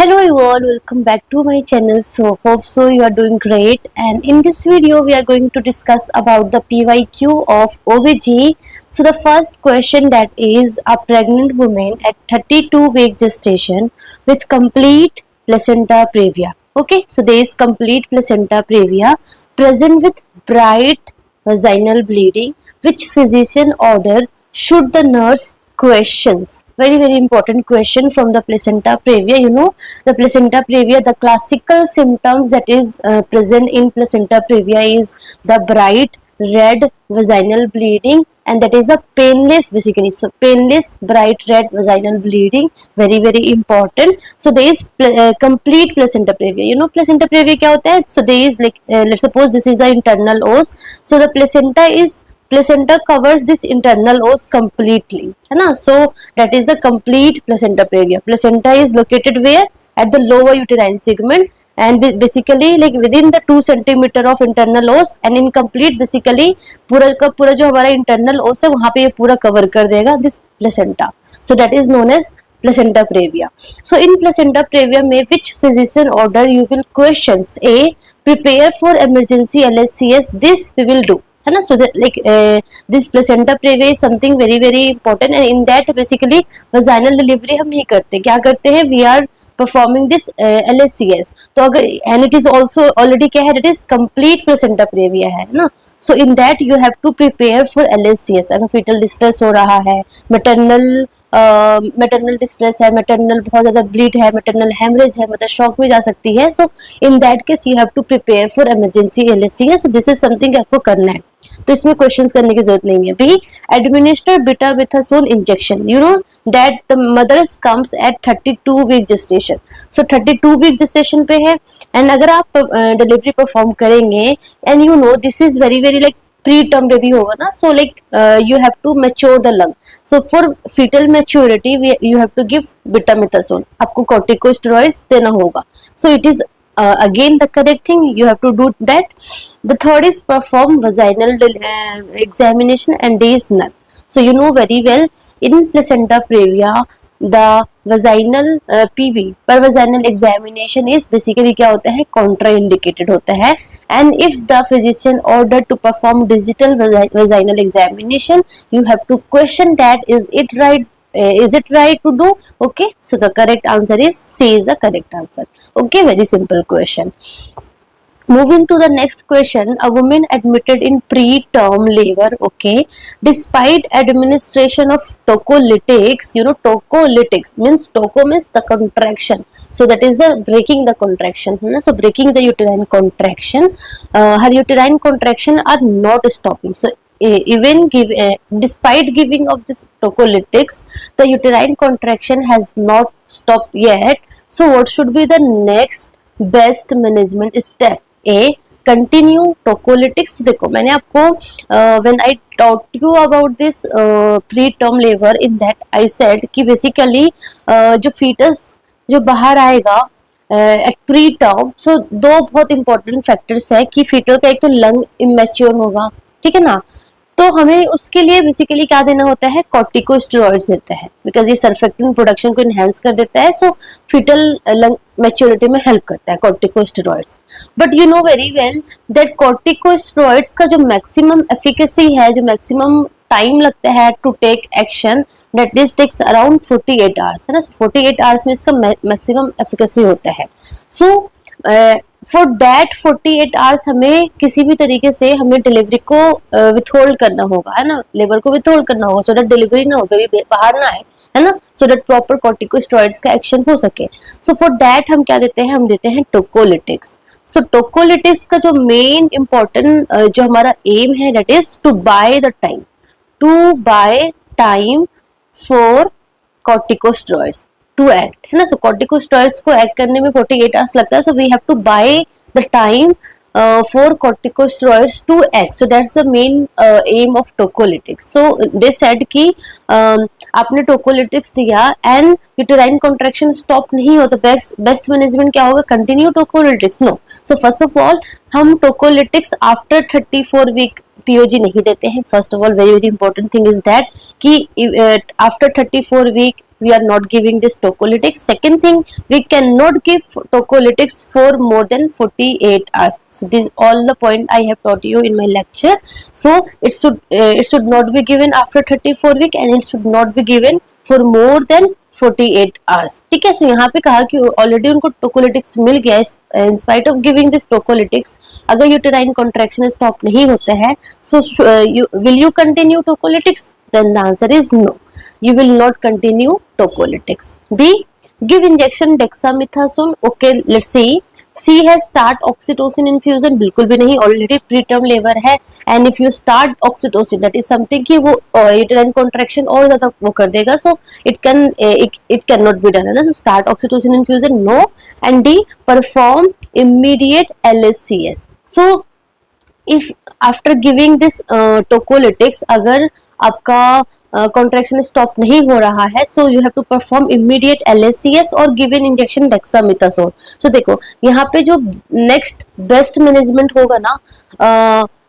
Hello everyone, welcome back to my channel. So hope so you are doing great, and in this video we are going to discuss about the PYQ of OBG. So the first question, that is, a pregnant woman at 32-week gestation with complete placenta previa. Okay, so there is complete placenta previa present with bright vaginal bleeding. Which physician order should the nurse questions? Very important question from the placenta previa. The placenta previa, the classical symptoms that is present in placenta previa is the bright red vaginal bleeding, and that is a painless, basically. So painless bright red vaginal bleeding, very important. So there is complete placenta previa. Placenta previa क्या होता है? So there is like let's suppose this is the internal os. So the placenta covers this internal os completely, है ना? So that is the complete placenta previa. Placenta is located where? At the lower uterine segment, and basically like within the 2 centimeter of internal os, and incomplete basically पूरा का पूरा जो हमारा internal os है वहाँ पे ये पूरा cover कर देगा this placenta. So that is known as placenta previa. So in placenta previa में which physician order you will questions? A, prepare for emergency LHCS. This we will do, है ना? So that like this placenta previa is something very important, and in that basically vaginal delivery हम नहीं करते. क्या करते हैं? We are performing this LHCS. तो अगर and it is also already क्या है? It is complete placenta previa है ना? So in that you have to prepare for LHCS. अगर fetal distress हो रहा है, maternal distress है, maternal बहुत ज़्यादा bleed है, maternal hemorrhage है, मतलब shock भी जा सकती है. So in that case you have to prepare for emergency LHCS. So this is something आपको करना है, तो इसमें क्वेश्चंस करने की जरूरत नहीं है. B, administer betamethasone injection. You know that the mothers comes at 32 week gestation. So 32 week gestation पे है, एंड अगर आप डिलीवरी परफॉर्म करेंगे, and you know this is very like preterm baby होगा ना. So like you have to mature the lung. So for fetal maturity you have to give betamethasone. आपको corticosteroids देना होगा. So it is again the correct thing, you have to do that. The third is perform vaginal examination, and D is none. So you know very well in placenta previa the vaginal PV per vaginal examination is basically क्या होता है? Contraindicated होता है. And if the physician order to perform digital vaginal examination, you have to question that is it right to do? Okay, so the correct answer is C is the correct answer. Okay, very simple question. Moving to the next question, a woman admitted in preterm labor, okay, despite administration of tocolytics. You know tocolytics means, toco means the contraction, so that is the breaking the contraction. So breaking the uterine contraction, her uterine contraction are not stopping. So even despite giving of this tocolytics, the uterine contraction has not stopped yet. So what should be the next best management step? A, continue tocolytics. तो देखो मैंने आपको when I taught you about this preterm labor, in that I said कि basically जो fetus जो बाहर आएगा eight pre term, सो दो बहुत इंपॉर्टेंट फैक्टर्स है कि फीटल का एक तो लंग इमेच्योर होगा, ठीक है ना? तो हमें उसके लिए बेसिकली क्या देना होता है? कॉर्टिकोस्टेरॉइड्स देता है, बिकॉज ये सर्फेक्टेंट प्रोडक्शन को इनहेंस कर देता है. सो फीटल लंग मैच्योरिटी में हेल्प करता है corticosteroids. But you know very well that corticosteroids का जो मैक्सिमम एफिकेसी है, जो मैक्सिमम टाइम लगता है to take action, that is takes around 48 hours, है ना? 48 आवर्स में इसका मैक्सिमम एफिकेसी होता है. सो फॉर दैट 48 आवर्स हमें किसी भी तरीके से हमें डिलीवरी को विथहोल्ड करना होगा, है ना? लेबर को विथहोल्ड करना होगा, सो दैट डिलीवरी ना हो, बेबी बाहर ना आए, है ना? सो दैट प्रॉपर कॉर्टिकोस्टेरॉइड्स का एक्शन हो सके. सो फॉर दैट हम क्या देते हैं? हम देते हैं टोकोलिटिक्स. सो टोकोलिटिक्स का जो मेन इंपॉर्टेंट जो हमारा एम है, that is to buy time for corticosteroids to act, है ना? सो कॉर्टिकोस्टेरॉइड्स को एक्ट करने में 48 आवर्स लगता है. So we have to buy the time for corticosteroids to act. So that's the main aim of tocolytics. So they said कि आपने tocolytics दिया and uterine contraction stop नहीं हो, तो best management क्या होगा? Continue tocolytics? No. So first of all हम tocolytics after 34 week POG नहीं देते हैं. First of all very important thing is that कि after 34 week we are not giving this tocolytics. Second thing, we cannot give tocolytics for more than 48 hours. So this all the point I have taught you in my lecture. So it should not be given after 34 week and it should not be given for more than 48 hours. ठीक है. सो यहाँ पे कहा कि already उनको टोकोलिटिक्स मिल गया है, in spite of giving this tocolytics अगर यूटेराइन कॉन्ट्रैक्शन स्टॉप नहीं होता है, so will you continue tocolytics? Then the answer is no, you will not continue tocolytics. B, give injection dexamethasone. Okay, let's see. C है start oxytocin infusion. बिल्कुल भी नहीं, already preterm labor है. And if you start oxytocin, that is something कि वो uterine contraction और ज़्यादा वो कर देगा. So it cannot be done है ना. So start oxytocin infusion, no. And D, perform immediate LSCS. So if after giving this tocolytics अगर आपका कॉन्ट्रैक्शन स्टॉप नहीं हो रहा है, so you have to perform immediate LSCS और give in injection dexamethasone. So देखो यहाँ पे जो नेक्स्ट बेस्ट मैनेजमेंट होगा ना,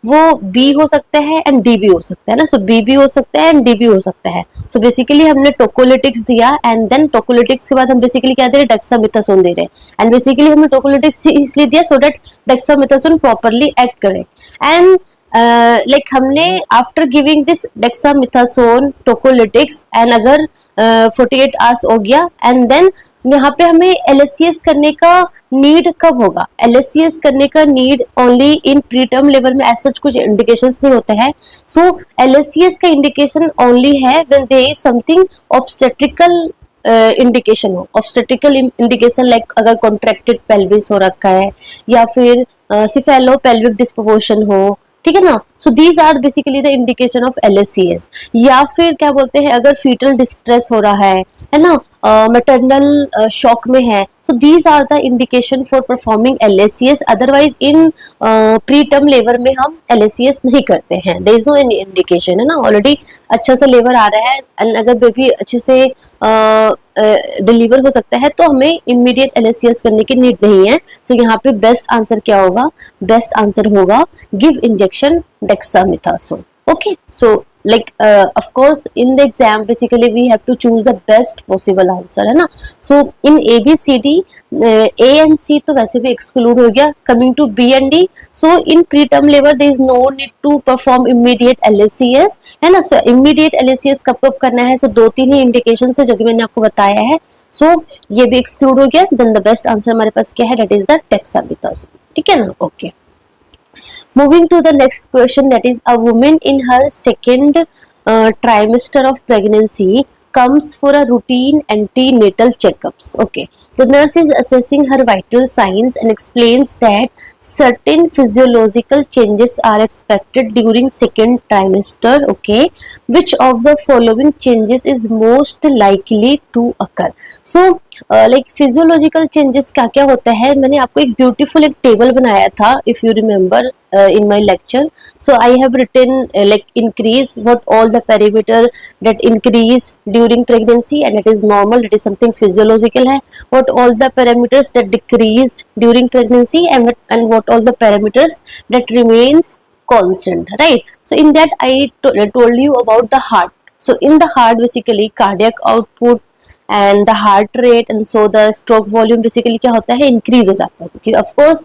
वो बी हो सकता है एंड डी भी हो सकता है ना. सो बी भी हो सकता है एंड डी भी हो सकता है. सो बेसिकली हमने टोकोलिटिक्स दिया एंड देन टोकोलिटिक्स के बाद हम बेसिकली क्या दे रहे हैं, डेक्सामेथासोन दे रहे हैं. एंड बेसिकली हमने टोकोलिटिक्स इसलिए दिया so that dexamethasone properly act करे. एंड लाइक हमने after giving this dexamethasone tocolytics and अगर 48 आवर्स हो गया एंड देन यहाँ पे हमें LSCS करने का नीड कब होगा? LSCS करने का need only in preterm labour में ऐसा कुछ इंडिकेशंस नहीं होता है. सो LSCS का इंडिकेशन ओनली है when there is something obstetrical indication हो. ऑब्स्टेट्रिकल इंडिकेशन लाइक अगर कॉन्ट्रैक्टेड पेल्विस हो रखा है या फिर सिफेलो पेल्विक डिस्प्रोपोर्शन हो, ठीक है ना. So these are basically the indication of LSCS. या फिर क्या बोलते हैं, अगर फीटल डिस्ट्रेस हो रहा है ना, मैटरनल शॉक में है, so these are the indication for performing LSCS. Otherwise in preterm labour में हम LSCS नहीं करते हैं. There is no any indication है ना. ऑलरेडी अच्छा सा लेबर आ रहा है एंड अगर बेबी अच्छे से डिलीवर हो सकता है तो हमें इमीडिएट LSCS करने की नीड नहीं है. सो यहाँ पे बेस्ट आंसर क्या होगा? बेस्ट आंसर होगा give injection dexamethasone. Okay, so like of course in the exam basically we have to choose the best possible answer है ना. so in ABCD A and C तो वैसे भी exclude हो गया. coming to B and D, so in preterm labor there is no need to perform immediate LSCS है ना. so immediate LSCS कब कब करना है? so 2-3 ही indications है जो कि मैंने आपको बताया है. so ये भी exclude हो गया. then the best answer हमारे पास क्या है? that is the dexamethasone. ठीक है ना. okay, moving to the next question, that is a woman in her second trimester of pregnancy comes for a routine antenatal checkups. Okay, the nurse is assessing her vital signs and explains that certain physiological changes are expected during second trimester. Okay, which of the following changes is most likely to occur? So like physiological changes क्या क्या होता है, मैंने आपको एक beautiful एक table बनाया था if you remember in my lecture. so I have written like increase what all the parameter that increase during pregnancy and it is normal, it is something physiological है. what all the parameters that decreased during pregnancy and what all the parameters that remains constant, right? so in that I told you about the heart. so in the heart basically cardiac output and the heart rate and so the stroke volume basically क्या होता है, increase हो जाता है क्योंकि of course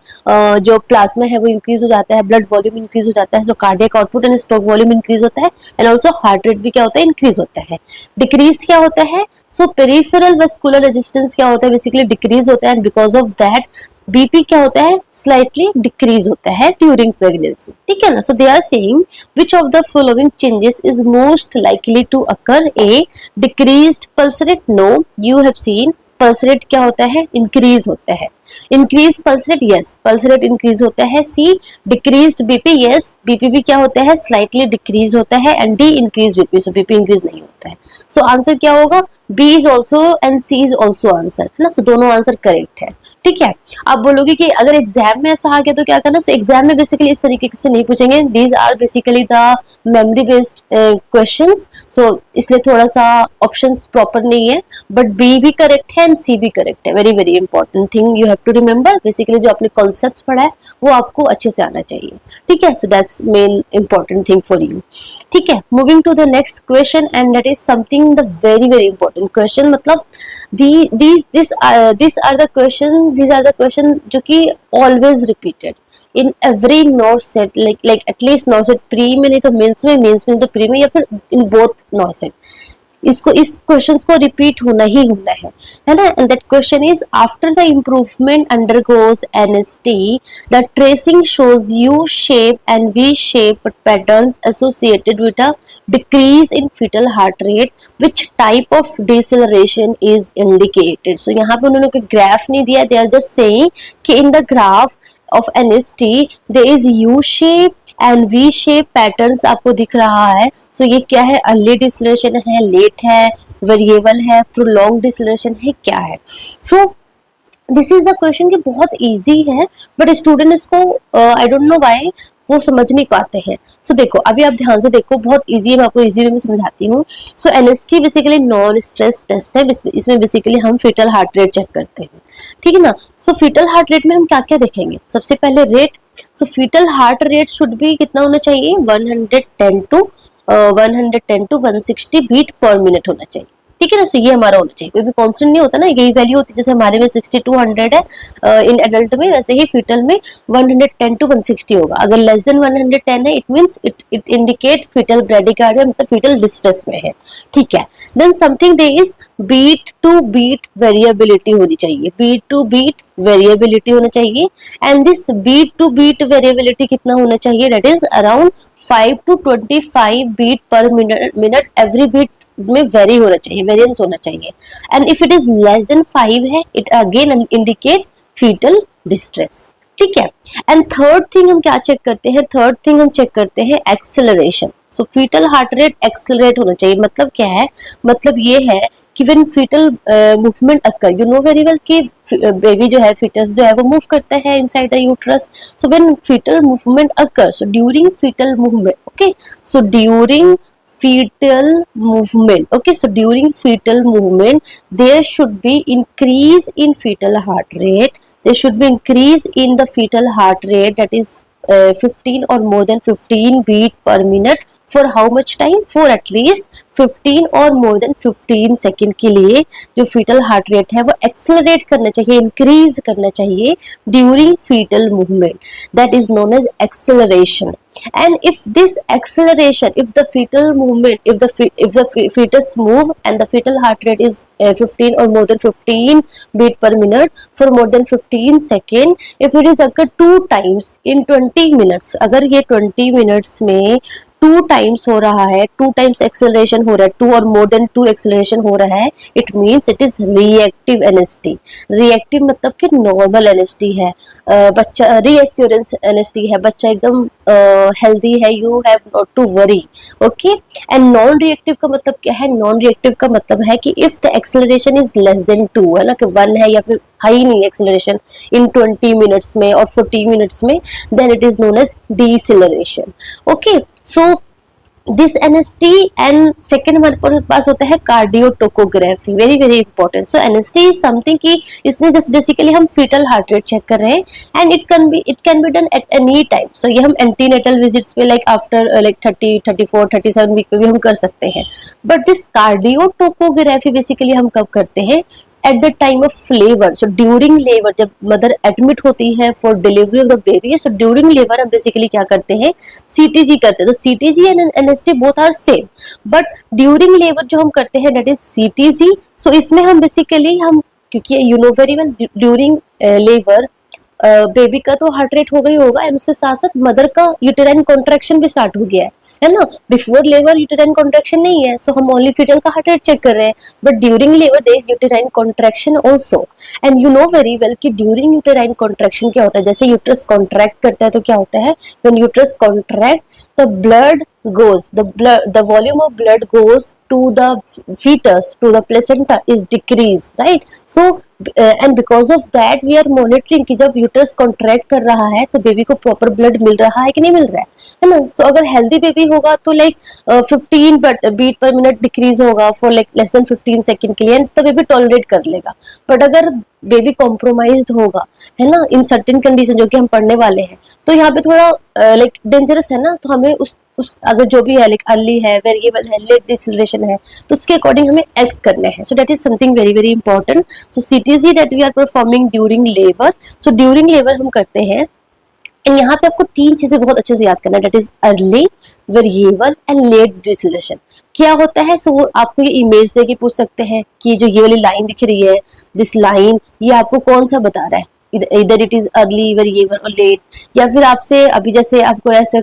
जो plasma है वो इंक्रीज हो जाता है, ब्लड वॉल्यूम इंक्रीज हो जाता है. So cardiac output and stroke volume increase होता है एंड ऑल्सो हार्ट रेट भी क्या होता है, इंक्रीज होता है. डिक्रीज क्या होता है? सो पेरिफेरल वेस्कुलर रेजिस्टेंस क्या होता है, बेसिकली डिक्रीज होता है and because of that BP क्या होता है, स्लाइटली डिक्रीज होता है ड्यूरिंग प्रेगनेंसी. ठीक है ना. So they are saying which of the following changes is most likely to occur? A decreased pulse rate. No, you have seen pulse rate क्या होता है, इंक्रीज होता है. Increase pulse rate, yes pulse rate increase होता है. C decreased BP, yes BP भी क्या होता है, स्लाइटली डिक्रीज होता है. And D increase BP, so BP increase नहीं होता है. सो आंसर क्या होगा? B is also and C is also answer है ना. सो दोनों आंसर करेक्ट है. ठीक है. आप बोलोगे कि अगर एग्जाम में ऐसा आ गया तो क्या करना? सो एग्जाम में बेसिकली इस तरीके से नहीं पूछेंगे. These are basically the memory based questions. So इसलिए थोड़ा सा ऑप्शंस प्रॉपर नहीं है, बट बी भी करेक्ट है, एंड सी भी करेक्ट है। Very very important thing you have to remember. Basically जो आपने कॉन्सेप्ट पढ़ा है वो आपको अच्छे से आना चाहिए, ठीक है। So that's main important thing for you, ठीक है। Moving to the next question and that is something the very very important question, मतलब these are the question जो कि always repeated in every NOR set, like at least NOR set pre में नहीं तो mains में तो pre में, या फिर इन बोथ NOR set इसको इस क्वेश्चंस को रिपीट होना ही होना है ना। And that question is after the improvement undergoes NST the tracing shows U shape and V shape patterns associated with a decrease in fetal heart rate which type of deceleration is indicated. So यहाँ पे उन्होंने कोई graph नहीं दिया, they are just saying कि in the graph of NST there is U shape and V shape patterns आपको दिख रहा है। सो ये क्या है, अर्ली डिसलेशन है, लेट है, वेरिएबल है, प्रोलॉन्ग डिसलेशन है, क्या है। सो दिस इज द क्वेश्चन कि बहुत इजी है बट स्टूडेंट इसको आई डोंट नो व्हाई वो समझ नहीं पाते हैं। सो देखो अभी आप ध्यान से देखो, बहुत इजी है, मैं आपको इजी वे में समझाती हूँ। So NST basically non stress test है, इसमें बेसिकली हम फीटल हार्ट रेट चेक करते हैं, ठीक है ना। सो फीटल हार्ट रेट में हम क्या क्या देखेंगे, सबसे पहले rate. So fetal heart rate should भी कितना होना चाहिए, 110 टू 160 बीट पर मिनट होना चाहिए, ठीक है ना। सो ये हमारा होना चाहिए, कोई भी कांस्टेंट नहीं होता ना, यही वैल्यू होती है। जैसे हमारे में 60 to 100 है इन एडल्ट में, वैसे ही फीटल में 110 to 160 होगा। अगर लेस देन 110 है it means it indicate fetal bradycardia, मतलब फीटल डिस्ट्रेस में है, ठीक है। Then something there is beat to beat variability होनी चाहिए, बीट टू बीट वेरिएबिलिटी होना चाहिए। And this beat to beat variability कितना होना चाहिए, that is around 5 to 25 beat per minute every beat में वेरी होना चाहिए, वेरिएंस होना चाहिए। And if it is less than 5 है it again indicate fetal distress, ठीक है। एंड थर्ड थिंग हम क्या चेक करते हैं, थर्ड थिंग हम चेक करते हैं एक्सेलरेशन। सो फीटल हार्ट रेट एक्सेलरेट होना चाहिए, मतलब क्या है, मतलब ये है कि when fetal movement occur, you know very well कि बेबी जो है, फीटस जो है वो मूव करता है inside the uterus. So when fetal movement occur, so during fetal movement, okay, so during fetal movement, okay, so during fetal movement there should be increase in fetal heart rate, there should be increase in the fetal heart rate, that is 15 or more than 15 beat per minute for how much time, for at least 15 और more than 15 second के लिए जो fetal heart rate है वो accelerate करना चाहिए, increase करना चाहिए during fetal movement, that is known as acceleration. And if this acceleration, if the fetal movement, if the fetus move and the fetal heart rate is 15 or more than 15 beat per minute for more than 15 second, if it is occur 2 times in 20 minutes, अगर ये 20 minutes में 2 times हो रहा है, 2 times acceleration हो रहा है, 2 और मोर देन 2 एक्सेलरेशन हो रहा है, it means it is reactive NST. Reactive मतलब कि नॉर्मल एनएसटी है, बच्चा रीएश्योरेंस एनएसटी है, बच्चा एकदम हेल्दी है, you have not to worry, okay. And non reactive का मतलब क्या है, नॉन रिएक्टिव का मतलब है कि if the acceleration is less then 2, है ना, कि 1 है या फिर हाई नहीं एक्सेलरेशन इन 20 मिनट्स में और 40 मिनट्स में, then it is known as deceleration, okay. So this NST and second हमारे पास होता है cardiotocography, very very important. So NST is something कि इसमें जस्ट बेसिकली हम फीटल हार्ट रेट चेक कर रहे हैं and it can be done at any time. So ये हम एंटीनेटल विजिट्स पे लाइक आफ्टर लाइक 30, 34, 37 वीक पे भी हम कर सकते हैं। बट दिस कार्डियोटोकोग्राफी बेसिकली हम कब करते हैं, at the time of labour. So during labour, जब मदर एडमिट होती है for delivery of the baby, so during labour हम बेसिकली क्या करते हैं, सीटीजी करते हैं। तो CTG and NST both are same, but during labour जो हम करते हैं दैट इज सीटीजी। सो इसमें हम बेसिकली हम, क्योंकि you know very well during labour baby का तो हार्ट रेट होगा ही होगा एंड उसके साथ साथ मदर का यूटेराइन कॉन्ट्रैक्शन भी स्टार्ट हो गया है ना। बिफोर लेबर यूटेराइन कॉन्ट्रैक्शन नहीं है, सो हम ओनली फीटल का हार्ट रेट चेक कर रहे हैं, but during labour there is uterine contraction also. And you know very well कि ड्यूरिंग यूटेराइन कॉन्ट्रैक्शन क्या होता है, जैसे यूट्रस कॉन्ट्रैक्ट करता है तो क्या होता है, when uterus contract the blood goes, the volume of blood goes to the fetus, to the placenta is decreased, right? So and because of that we are monitoring कि जब यूटरस कॉन्ट्रैक्ट कर रहा है तो बेबी को proper blood मिल रहा है कि नहीं मिल रहा है ना? तो अगर हेल्दी बेबी होगा तो like 15 beat per minute decrease होगा for like less than 15 second के लिए, तो बेबी टॉलरेट कर लेगा. बट अगर बेबी कॉम्प्रोमाइज्ड होगा, है ना, इन सर्टेन कंडीशन जो कि हम पढ़ने वाले हैं, तो यहाँ पे थोड़ा लाइक डेंजरस है ना, तो हमें उस अगर जो भी है लाइक अर्ली है, वेरिएबल है, लेट डिसलरेशन है, तो उसके अकॉर्डिंग हमें एक्ट करना है. So that is something very very important. So CTG that we are performing during labour. So during labour हम करते हैं, एंड यहाँ पे आपको 3 चीजें बहुत अच्छे से याद करना है, that is early, variable and late deceleration. क्या होता है? सो वो आपको ये इमेज देके पूछ सकते हैं कि जो ये वाली लाइन दिख रही है, दिस लाइन, ये आपको कौन सा बता रहा है, इधर इट इज अर्ली, वेरिएबल और लेट. या फिर आपसे अभी जैसे आपको ऐसे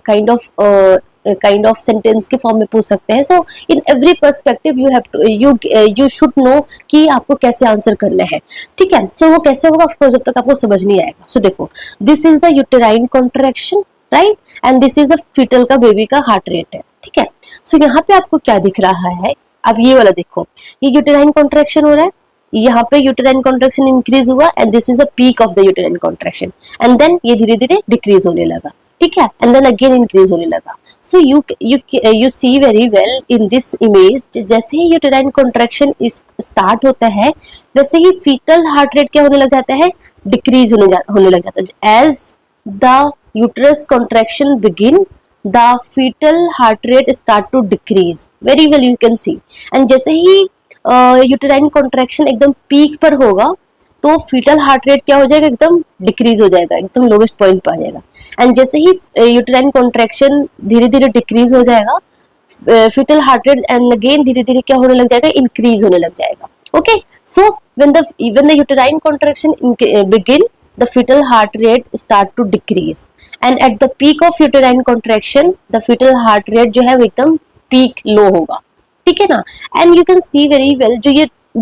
काइंड ऑफ सेंटेंस के फॉर्म में पूछ सकते हैं. So in every perspective you have to you should know कि आपको कैसे आंसर करना है. ठीक है? सो वो कैसे होगा, ऑफ कोर्स जब तक आपको समझ नहीं आएगा. सो देखो, this is the uterine contraction, right, and this is the fetal का बेबी का हार्ट रेट है. ठीक है? सो यहाँ पे आपको क्या दिख रहा है, अब ये वाला देखो, ये यूटेराइन कॉन्ट्रैक्शन हो रहा है, यहाँ पे यूटेराइन कॉन्ट्रैक्शन इंक्रीज हुआ and this is the peak of the uterine contraction, and then ये धीरे धीरे डिक्रीज होने लगा. ठीक है? एंड देन अगेन इंक्रीज होने लगा. So you see very well in this image, जैसे ही यूटेराइन कॉन्ट्रैक्शन स्टार्ट होता है वैसे ही फीटल हार्ट रेट क्या होने लग जाता है, डिक्रीज होने लग जाता है. As the uterus contraction begin, the fetal heart rate start to decrease. Very well you can see. And जैसे ही यूटेराइन कॉन्ट्रैक्शन एकदम पीक पर होगा तो फीटल हार्ट रेट क्या हो जाएगा, एकदम डिक्रीज हो जाएगा, एकदम लोवेस्ट पॉइंट पर आ जाएगा. एंड जैसे ही यूटेराइन कॉन्ट्रैक्शन धीरे धीरे डिक्रीज हो जाएगा, fetal heart rate and again धीरे धीरे क्या होने लग जाएगा, इंक्रीज होने लग जाएगा. Okay? So when the uterine contraction begin, the fetal heart rate start to decrease, and at the peak of uterine contraction the fetal heart rate जो है वो एकदम peak low होगा. ठीक है ना? and you can see very well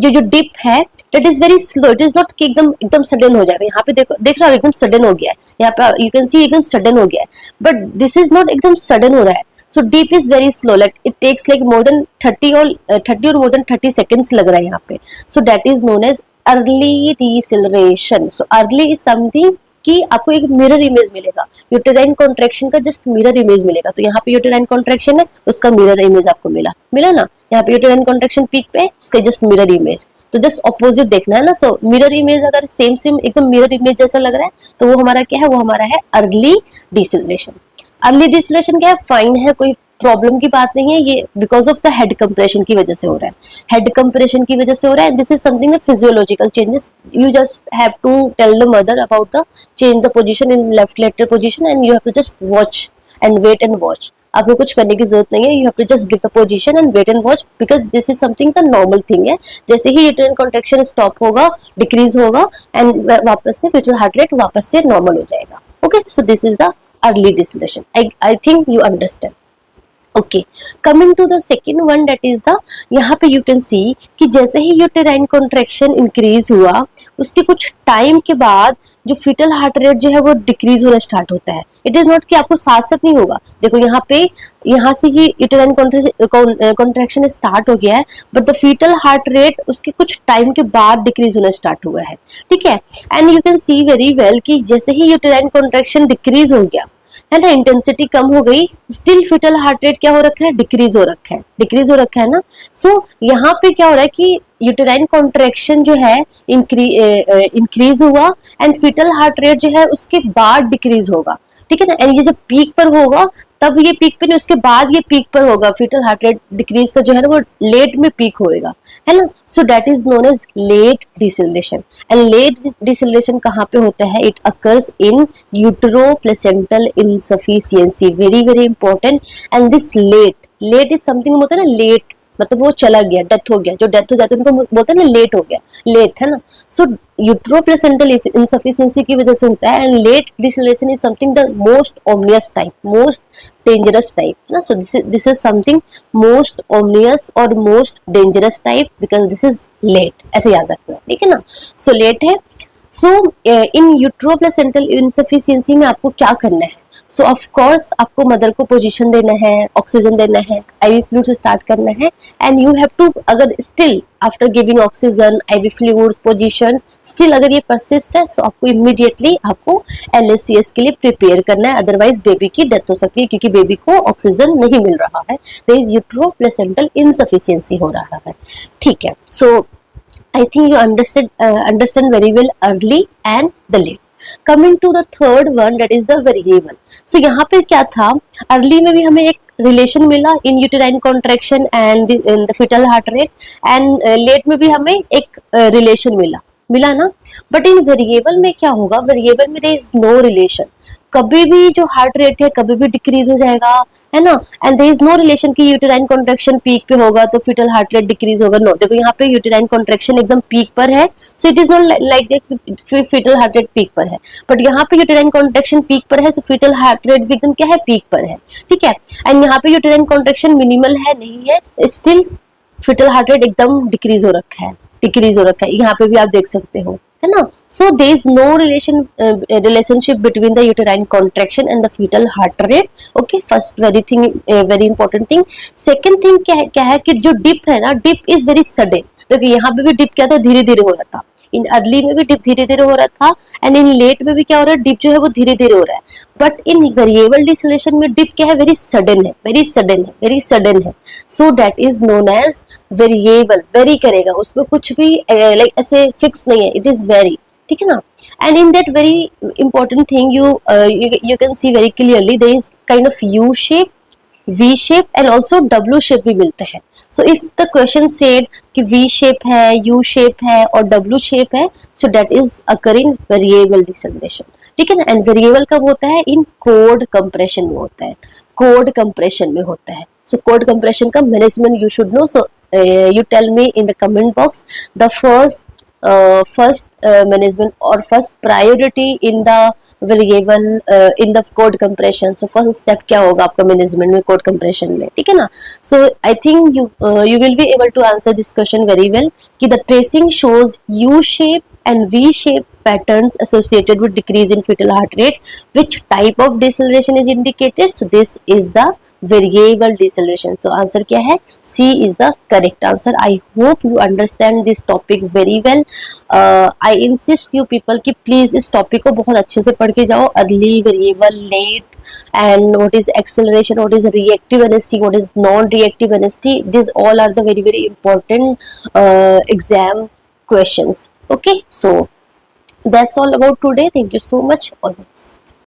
जो dip है that is very slow, it is not कि एकदम सडन हो जाएगा. यहाँ पे देख रहा हो एकदम सडन हो गया है, यहाँ पे you can see एकदम सडन हो गया है, but this is not एकदम सडन हो रहा है. So deep is very slow, like it takes like more than 30 or more than 30 seconds लग रहा है यहाँ पे. So that is known as early deceleration. So early is something कि आपको एक मिरर इमेज मिलेगा, यूटेराइन कॉन्ट्रैक्शन का जस्ट मिरर इमेज मिलेगा. तो यहाँ पे यूटेराइन कॉन्ट्रैक्शन है, उसका मिरर इमेज आपको मिला ना. यहाँ पे यूटेराइन कॉन्ट्रैक्शन पीक पे, उसका जस्ट मिरर इमेज, तो जस्ट ऑपोजिट देखना है ना. सो मिरर इमेज अगर सेम एकदम मिरर इमेज जैसा लग रहा है तो वो हमारा क्या है, वो हमारा है अर्ली डिसलरेशन. अर्ली डिसलरेशन क्या है, फाइन है, कोई प्रॉब्लम की बात नहीं है. ये because of the head compression की वजह से हो रहा है, हेड कंप्रेशन की वजह से हो रहा है. This is something the physiological changes. You just have to tell the mother about the change the position in left lateral position and you have to just watch and wait and watch. आपको कुछ करने की जरूरत नहीं है, you have to just give the position and wait and watch, because this is something the normal thing है. जैसे ही यूटेराइन कॉन्ट्रैक्शन स्टॉप होगा, डिक्रीज होगा एंड वापस से फीटल हार्ट रेट वापस से नॉर्मल हो जाएगा. Okay? So this is the early deceleration. I think you understand. Okay, coming to the second one, that is the, यहाँ पे यू कैन सी कि जैसे ही यूटेराइन कॉन्ट्रैक्शन इंक्रीज हुआ उसके कुछ टाइम के बाद जो फीटल हार्ट रेट जो है वो डिक्रीज होना स्टार्ट होता है. इट इज नॉट कि आपको साथ साथ नहीं होगा. देखो यहाँ से ही यूटेराइन कॉन्ट्रैक्शन स्टार्ट हो गया है, but the fetal heart rate उसके कुछ टाइम के बाद डिक्रीज होना स्टार्ट हुआ है. ठीक है? And you can see very well कि जैसे ही यूटेराइन कॉन्ट्रैक्शन डिक्रीज हो गया है ना, इंटेंसिटी कम हो गई, स्टिल फीटल हार्ट रेट क्या हो रखा है, डिक्रीज हो रखा है ना. सो यहाँ पे क्या हो रहा है कि यूटेराइन कॉन्ट्रैक्शन जो है इंक्रीज हुआ एंड फीटल हार्ट रेट जो है उसके बाद डिक्रीज होगा. ठीक है ना? एंड ये जब पीक पर होगा तब ये पीक पे नहीं, उसके बाद ये पीक पर होगा. फीटल हार्ट रेट डिक्रीज का जो है ना वो लेट में पीक होएगा, है ना. So that is known as late deceleration. And late deceleration कहाँ पे होता है, it occurs in utero placental insufficiency. Very very important. And this late is something होता है ना, लेट मतलब वो चला गया, डेथ हो गया. जो डेथ हो जाता है उनको बोलते हैं ना लेट हो गया, लेट, है ना. सो यूटेरो प्लेसेंटल इनसफिशियंसी की वजह से होता है. And late deceleration is something the most ominous type, most dangerous type ना. So this is something most ominous और most dangerous type because this is late. ऐसे याद रखना, ठीक है ना. सो लेट है. सो इन यूटेरो प्लेसेंटल इनसफिशियंसी में आपको क्या करना है, सो ऑफ कोर्स आपको मदर को पोजीशन देना है, ऑक्सीजन देना है, आईवी फ्लूइड से स्टार्ट करना है एंड यू हैव टू, अगर still after giving oxygen, ivy fluids, position still अगर ये परसिस्ट है, सो आपको इमीडिएटली आपको LSCS के लिए प्रिपेयर करना है, अदरवाइज बेबी की डेथ हो सकती है क्योंकि बेबी को ऑक्सीजन नहीं मिल रहा है, देयर इज यूट्रोप्लेसेंटल इनसफिशिएंसी हो रहा है। ठीक है, सो I think you understand very well early and the late. Coming to the third one, that is the variable. So यहाँ पे क्या था, early में भी हमें एक रिलेशन मिला in uterine contraction and in the fetal heart rate, and late में भी हमें एक रिलेशन मिला ना। बट इन वेरिएबल में क्या होगा, वेरिएबल में देयर इज नो रिलेशन, कभी भी जो हार्ट रेट है कभी भी डिक्रीज हो जाएगा, है ना, and there is no relation कि यूटेराइन कॉन्ट्रैक्शन पीक पे होगा तो फीटल हार्ट रेट डिक्रीज होगा। नो, देखो यहाँ पे यूटेराइन कॉन्ट्रैक्शन एकदम पीक पर है, so it is not like that fetal heart rate peak पर है, बट यहाँ पे यूटेराइन कॉन्ट्रैक्शन पीक पर है, सो फीटल हार्ट रेट भी एकदम क्या है, पीक पर है। ठीक है, एंड यहाँ पे यूटेराइन कॉन्ट्रैक्शन मिनिमल है, नहीं है, स्टिल फीटल हार्ट रेट एकदम डिक्रीज हो रखा है, यहाँ पे भी आप देख सकते हो, है ना। So there is no relationship between the uterine contraction and the fetal heart rate. Okay, first very important thing. Second thing क्या है कि जो डिप है ना, डिप इज वेरी सडन। देखिए यहाँ पे भी डिप क्या था, धीरे धीरे हो रहा था, इन अर्ली में भी डिप धीरे धीरे हो रहा था, एंड इन लेट में भी क्या हो रहा है, डिप जो है वो धीरे धीरे हो रहा है। बट इन वेरिएबल डिसलेशन में डिप क्या है, वेरी सडन है, so that is known as variable. Vary करेगा, उसमें कुछ भी लाइक ऐसे फिक्स नहीं है, इट इज वेरी, ठीक है ना। And in that very important thing you can see very clearly there is kind of U shape, V shape and also W shape भी मिलते हैं। So if the question said कि V shape है, U shape है और W shape है, so that is occurring variable deceleration, ठीक है ना। एंड वेरिएबल कब होता है, इन कोड कंप्रेशन में होता है, सो कोड कंप्रेशन का management you should no. So you tell me in the comment box the first management or first priority in the variable in the code compression। so first step क्या होगा आपका management में code compression में, ठीक है ना। so I think you will be able to answer this question very well कि the tracing shows U shape and V shape patterns associated with decrease in fetal heart rate. Which type of deceleration is indicated? So this is the variable deceleration. So answer क्या है, C is the correct answer. I hope you understand this topic very well. I insist you people कि please इस topic को बहुत अच्छे से पढ़ के जाओ, early, variable, late, and what is acceleration, what is reactive NST, what is non-reactive NST. These all are the very important exam questions. Okay, so that's all about today. Thank you so much. All this.